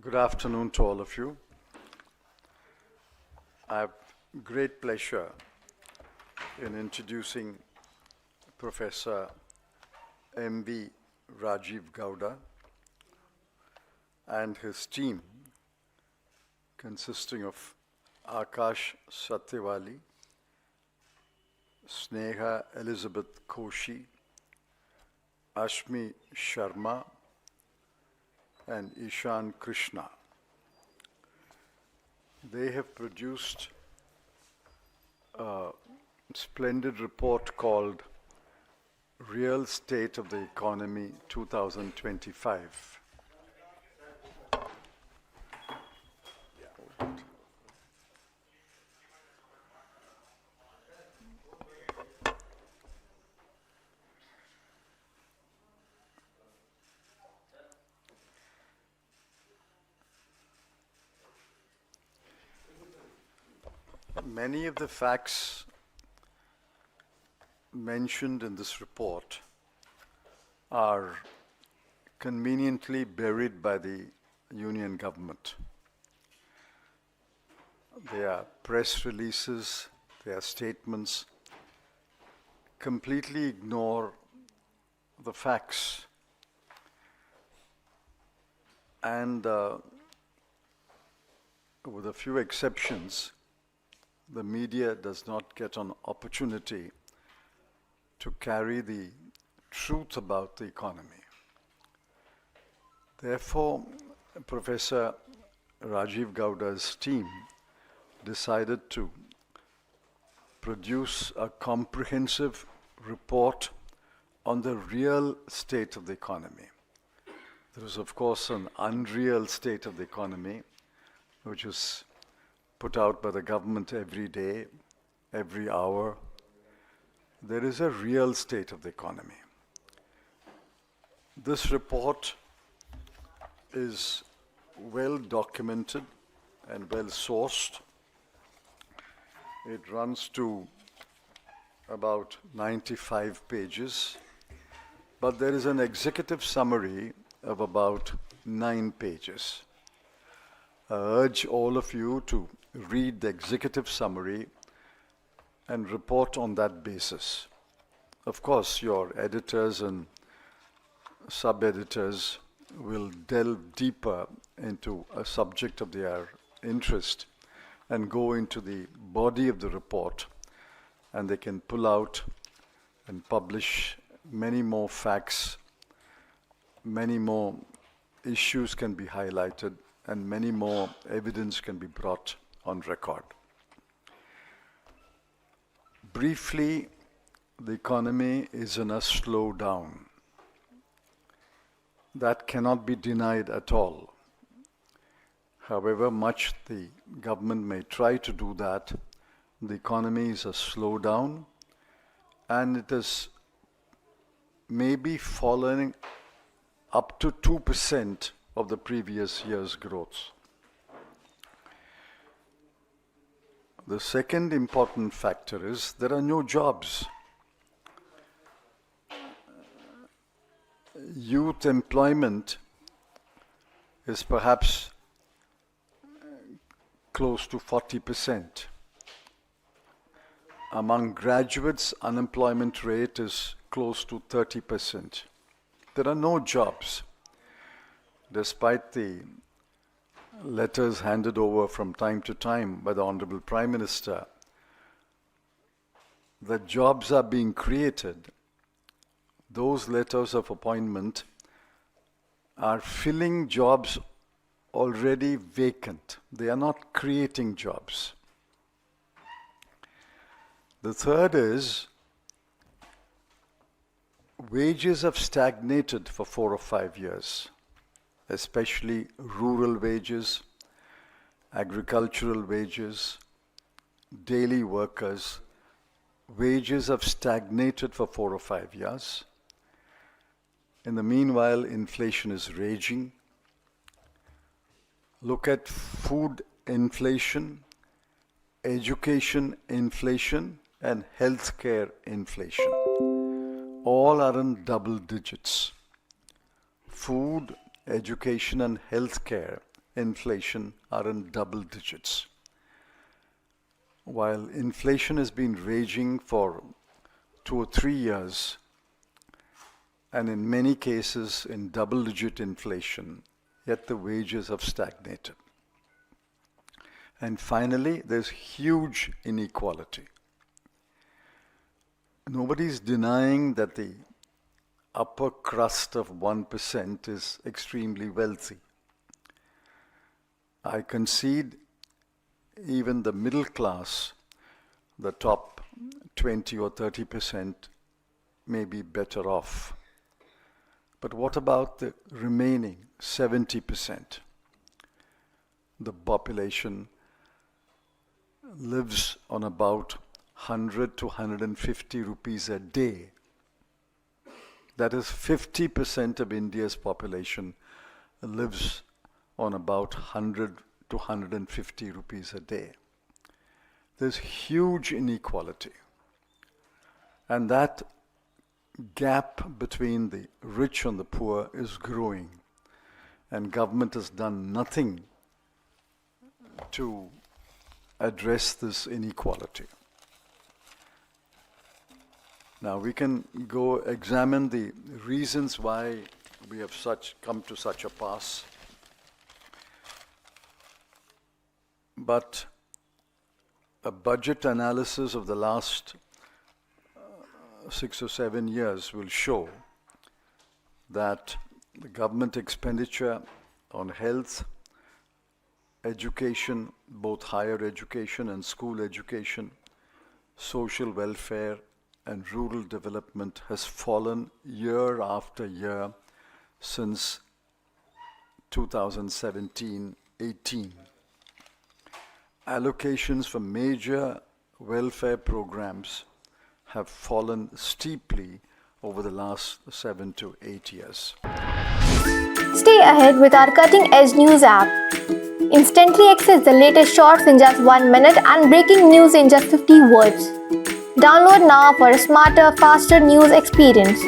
Good afternoon to all of you. I have great pleasure in introducing Professor M.V. Rajiv Gowda and his team, consisting of Akash Satyawali, Sneha Elizabeth Koshi, Ashmi Sharma, and Ishan Krishna. They have produced a splendid report called Real State of the Economy 2025. Many of the facts mentioned in this report are conveniently buried by the union government. They are press releases, they are statements, completely ignore the facts. And with a few exceptions, the media does not get an opportunity to carry the truth about the economy. Therefore, Professor Rajiv Gowda's team decided to produce a comprehensive report on the real state of the economy. There is, of course, an unreal state of the economy, which is put out by the government every day, every hour. There is a real state of the economy. This report is well documented and well sourced. It runs to about 95 pages, but there is an executive summary of about 9 pages. I urge all of you to read the executive summary and report on that basis. Of course, your editors and sub-editors will delve deeper into a subject of their interest and go into the body of the report, and they can pull out and publish many more facts, many more issues can be highlighted, and many more evidence can be brought on record. Briefly, the economy is in a slowdown. That cannot be denied at all. However much the government may try to do that, the economy is a slowdown, and it is maybe falling up to 2% of the previous year's growth. The second important factor is there are no jobs. Youth employment is perhaps close to 40%. Among graduates, unemployment rate is close to 30%. There are no jobs. Despite the letters handed over from time to time by the Honorable Prime Minister, the jobs are being created. Those letters of appointment are filling jobs already vacant. They are not creating jobs. The third is wages have stagnated for 4 or 5 years, especially rural wages, agricultural wages, daily workers. Wages have stagnated for 4 or 5 years. In the meanwhile, inflation is raging. Look at food inflation, education inflation, and healthcare inflation. All are in double digits. Food, education, and healthcare inflation are in double digits. While inflation has been raging for 2 or 3 years, and in many cases in double-digit inflation, yet the wages have stagnated. And finally, there's huge inequality. Nobody's denying that the upper crust of 1% is extremely wealthy. I concede even the middle class, the top 20 or 30% may be better off. But what about the remaining 70%? The population lives on about 100 to 150 rupees a day. That is 50% of India's population lives on about 100 to 150 rupees a day. There's huge inequality. And that gap between the rich and the poor is growing. And government has done nothing to address this inequality. Now we can go examine the reasons why we have come to such a pass. But a budget analysis of the last 6 or 7 years will show that the government expenditure on health, education, both higher education and school education, social welfare and rural development has fallen year after year since 2017-18. Allocations for major welfare programs have fallen steeply over the last 7 to 8 years. Stay ahead with our cutting-edge news app. Instantly access the latest shorts in just 1 minute and breaking news in just 50 words. Download now for a smarter, faster news experience.